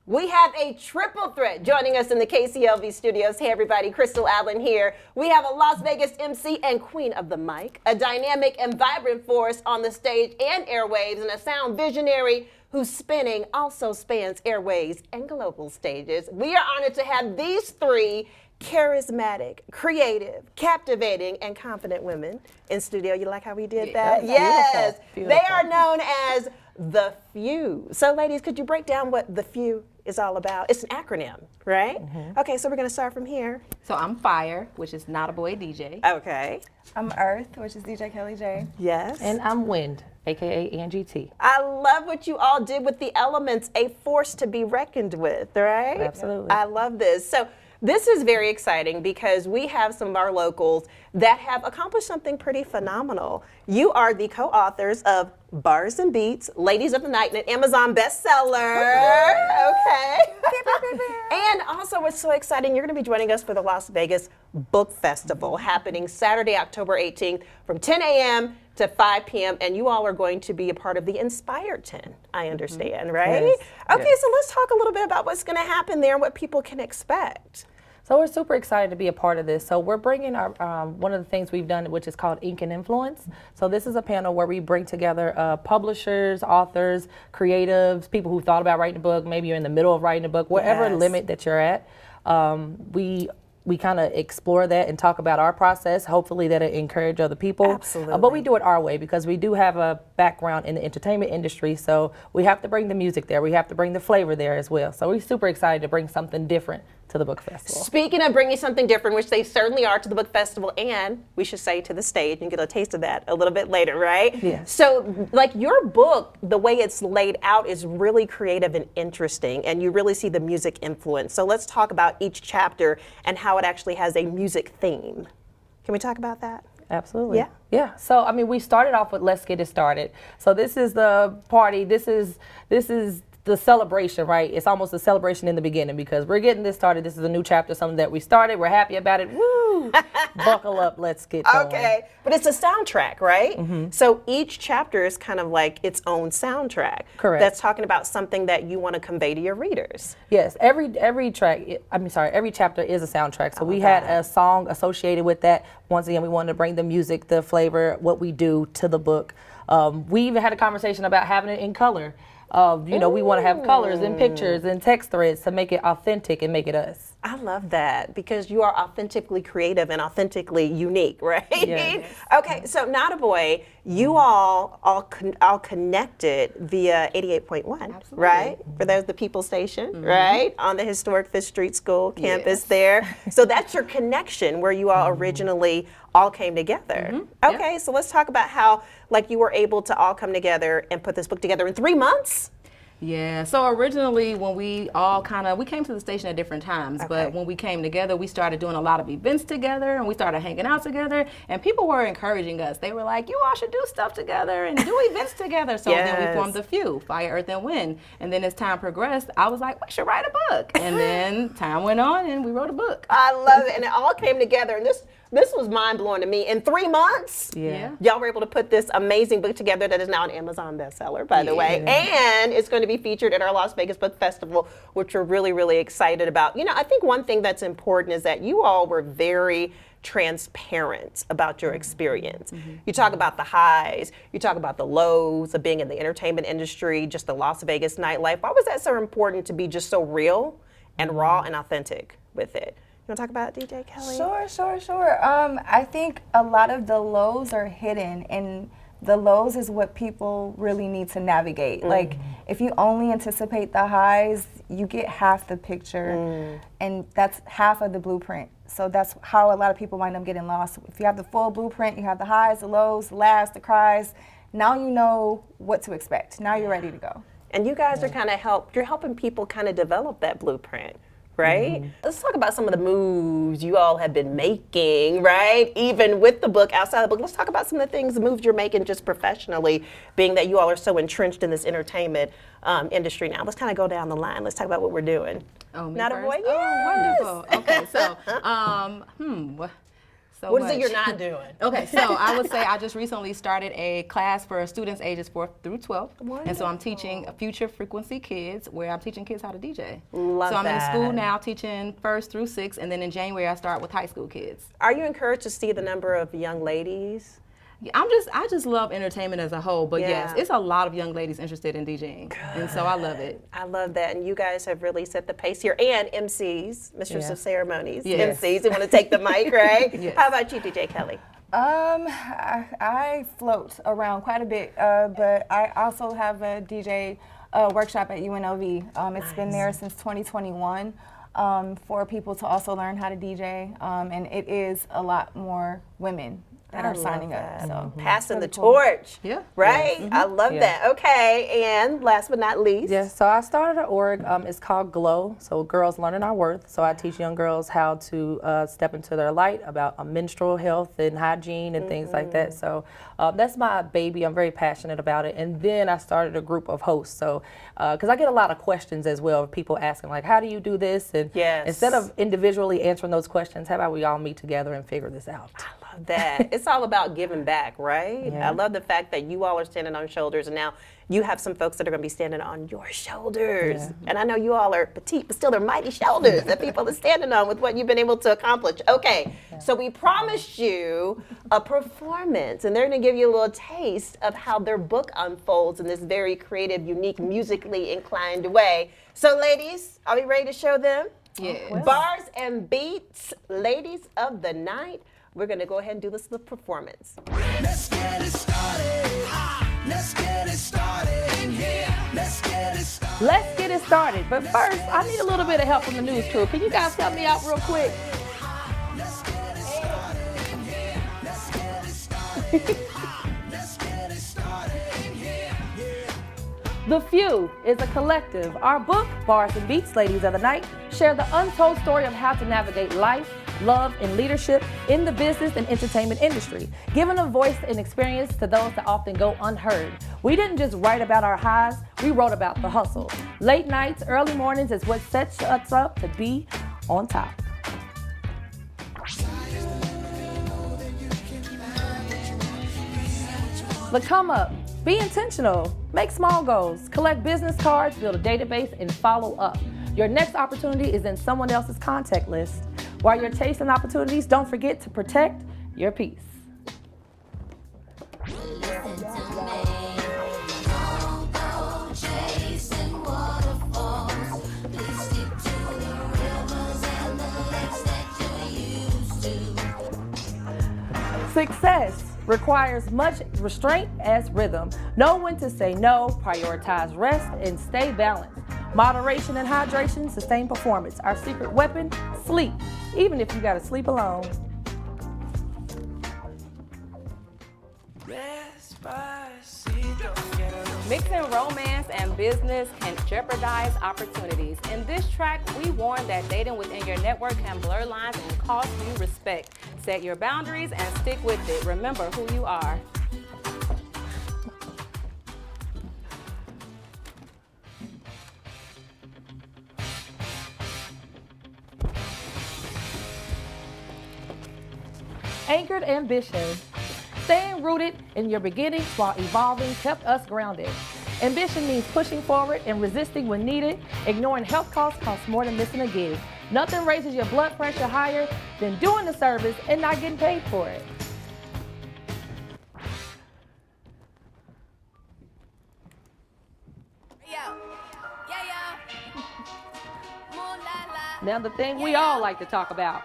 We have a triple threat joining us in the KCLV studios. Hey everybody, Crystal Allen here. We have a Las Vegas MC and queen of the mic, a dynamic and vibrant force on the stage and airwaves, and a sound visionary whose spinning also spans airways and global stages. We are honored to have these three charismatic, creative, captivating, and confident women in studio. You like how we did that? Yes. Beautiful. They are known as the F.E.W. So ladies, could you break down what the F.E.W. is all about? It's an acronym, right? Mm-hmm. Okay, so we're gonna start from here. So I'm Fire, which is Notaboi DJ. Okay. I'm Earth, which is DJ Kelly J. Yes. And I'm Wind, aka Angie T. I love what you all did with the elements, a force to be reckoned with, right? Absolutely. I love this. So this is very exciting because we have some of our locals that have accomplished something pretty phenomenal. You are the co-authors of Bars and Beats, Ladies of the Night, and an Amazon bestseller. Okay. And also what's so exciting, you're going to be joining us for the Las Vegas Book Festival happening Saturday, October 18th from 10 a.m. to 5 p.m. And you all are going to be a part of the Inspired 10, I understand, right? Yes. Okay, Yes. so let's talk a little bit about what's going to happen there and what people can expect. So we're super excited to be a part of this. So we're bringing our one of the things we've done, which is called Ink and Influence. So this is a panel where we bring together publishers, authors, creatives, people who thought about writing a book. Maybe you're in the middle of writing a book, whatever limit that you're at. We kind of explore that and talk about our process. Hopefully that'll encourage other people. Absolutely. But we do it our way because we do have a background in the entertainment industry. So we have to bring the music there. We have to bring the flavor there as well. So we're super excited to bring something different to the book festival. Speaking of bringing something different, which they certainly are to the book festival, and we should say to the stage, and get a taste of that a little bit later, right? Yes. So, like your book, the way it's laid out is really creative and interesting, and you really see the music influence. So let's talk about each chapter and how it actually has a music theme. Can we talk about that? Absolutely. Yeah. Yeah. So I mean, we started off with Let's Get It Started. So this is the party. This is the celebration, right? It's almost a celebration in the beginning because we're getting this started. This is a new chapter, something that we started. We're happy about it. Woo! Buckle up. Let's get going. Okay. But it's a soundtrack, right? Mm-hmm. So each chapter is kind of like its own soundtrack. Correct. That's talking about something that you want to convey to your readers. Yes. Every chapter is a soundtrack. So we had a song associated with that. Once again, we wanted to bring the music, the flavor, what we do to the book. We even had a conversation about having it in color. We want to have colors and pictures and text threads to make it authentic and make it us. I love that because you are authentically creative and authentically unique, right? Yes. Okay, so Notaboi, you all connected via 88.1, right? For those the People Station, right? On the historic Fifth Street School campus there. So that's your connection where you all originally all came together. Okay, so let's talk about how like you were able to all come together and put this book together in 3 months. Yeah, so originally when we all we came to the station at different times, but when we came together, we started doing a lot of events together and we started hanging out together and people were encouraging us. They were like, you all should do stuff together and do events together. So then we formed the F.E.W, Fire, Earth, and Wind. And then as time progressed, I was like, we should write a book. And then time went on and we wrote a book. I love it, and it all came together. And this was mind-blowing to me. In 3 months, y'all were able to put this amazing book together that is now an Amazon bestseller, by the way. And it's going to be featured at our Las Vegas Book Festival, which we're really, really excited about. You know, I think one thing that's important is that you all were very transparent about your experience. You talk about the highs, you talk about the lows of being in the entertainment industry, just the Las Vegas nightlife. Why was that so important to be just so real and raw and authentic with it? You want to talk about it, DJ Kelly? Sure. I think a lot of the lows are hidden, and the lows is what people really need to navigate. Like, if you only anticipate the highs, you get half the picture, and that's half of the blueprint. So that's how a lot of people wind up getting lost. If you have the full blueprint, you have the highs, the lows, the laughs, the cries. Now you know what to expect. Now you're ready to go. And you guys are you're helping people kind of develop that blueprint, right? Let's talk about some of the moves you all have been making, right? Even with the book, outside the book, let's talk about some of the moves you're making just professionally, being that you all are so entrenched in this entertainment industry now. Let's kind of go down the line. Let's talk about what we're doing. Oh, me Notaboi, first? Oh, wonderful. Okay, so, so What much. is it you're not doing? Okay, so I would say I just recently started a class for students ages 4th through 12. And so I'm teaching future frequency kids where I'm teaching kids how to DJ. Love so I'm in that. school now teaching 1st through 6th, and then in January I start with high school kids. Are you encouraged to see the number of young ladies? Yeah, I just love entertainment as a whole, but yes, it's a lot of young ladies interested in DJing. And so I love it. I love that, and you guys have really set the pace here. And MCs, Mistress of Ceremonies, Yes. MCs, you want to take the mic, right? Yes. How about you, DJ Kelly? I float around quite a bit, but I also have a DJ workshop at UNLV. It's been there since 2021 for people to also learn how to DJ, and it is a lot more women that are signing up. So Passing the really cool. torch. Yeah. Right? I love Yeah. that. Okay, and last but not least. Yes, so I started an org. It's called Glow, so Girls Learning Our Worth. So I teach young girls how to step into their light about menstrual health and hygiene and things like that. So that's my baby. I'm very passionate about it. And then I started a group of hosts. So because I get a lot of questions as well, people asking like, how do you do this? And instead of individually answering those questions, how about we all meet together and figure this out? I love that. It's all about giving back, right? I love the fact that you all are standing on shoulders, and now you have some folks that are going to be standing on your shoulders. And I know you all are petite, but still they're mighty shoulders that people are standing on with what you've been able to accomplish. Okay, so we promised you a performance, and they're going to give you a little taste of how their book unfolds in this very creative, unique, musically inclined way. So ladies, are we ready to show them? Yes. Bars and Beats, Ladies of the Night. We're going to go ahead and do this little performance. Let's get it started. Let's get it started in here. Let's get it started. Let's get it started. But first, I need a little bit of help from the news crew. Can you guys help me out real quick? Let's get it started in here. Let's get it started. Let's get it started in here. The Few is a collective. Our book, Bars and Beats, Ladies of the Night, share the untold story of how to navigate life, love, and leadership in the business and entertainment industry, giving a voice and experience to those that often go unheard. We didn't just write about our highs, we wrote about the hustle. Late nights, early mornings is what sets us up to be on top. The come up. Be intentional. Make small goals. Collect business cards, build a database, and follow up. Your next opportunity is in someone else's contact list. While you're chasing opportunities, don't forget to protect your peace. Success requires much restraint as rhythm. Know when to say no, prioritize rest, and stay balanced. Moderation and hydration sustain performance. Our secret weapon, sleep, even if you gotta sleep alone. Mixing romance and business can jeopardize opportunities. In this track, we warn that dating within your network can blur lines and cost you respect. Set your boundaries and stick with it. Remember who you are. Anchored ambition. Staying rooted in your beginnings while evolving kept us grounded. Ambition means pushing forward and resisting when needed. Ignoring health costs more than missing a gig. Nothing raises your blood pressure higher than doing the service and not getting paid for it. Now the thing we all like to talk about.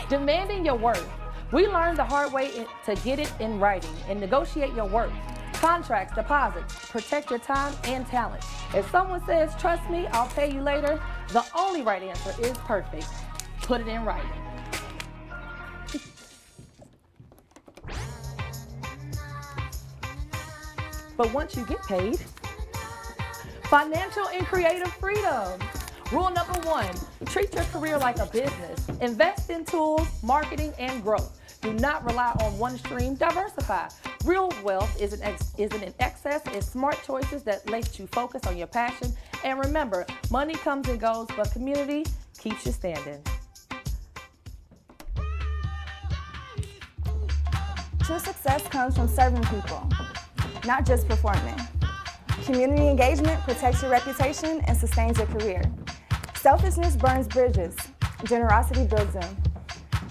Demanding your worth. We learned the hard way to get it in writing and negotiate your worth. Contracts, deposits, protect your time and talent. If someone says, trust me, I'll pay you later, the only right answer is perfect. Put it in writing. But once you get paid, financial and creative freedom. Rule number 1, treat your career like a business. Invest in tools, marketing, and growth. Do not rely on one stream, diversify. Real wealth isn't in excess, it's smart choices that let you focus on your passion. And remember, money comes and goes, but community keeps you standing. True success comes from serving people, not just performing. Community engagement protects your reputation and sustains your career. Selfishness burns bridges. Generosity builds them.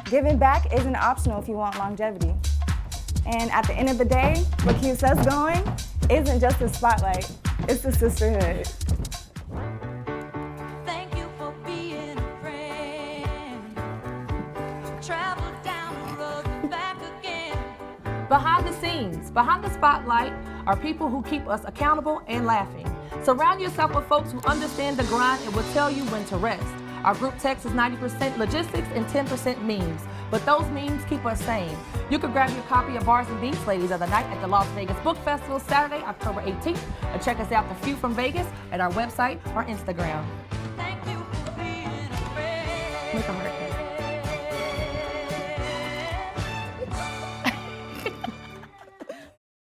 Giving back isn't optional if you want longevity. And at the end of the day, what keeps us going isn't just the spotlight, it's the sisterhood. Thank you for being a friend. Travel down the road and back again. Behind the scenes, behind the spotlight, are people who keep us accountable and laughing. Surround yourself with folks who understand the grind and will tell you when to rest. Our group text is 90% logistics and 10% memes, but those memes keep us sane. You can grab your copy of Bars and Beats Ladies of the Night at the Las Vegas Book Festival Saturday, October 18th, and check us out, The Few from Vegas, at our website or Instagram. Thank you for being a friend. Make 'em hurt.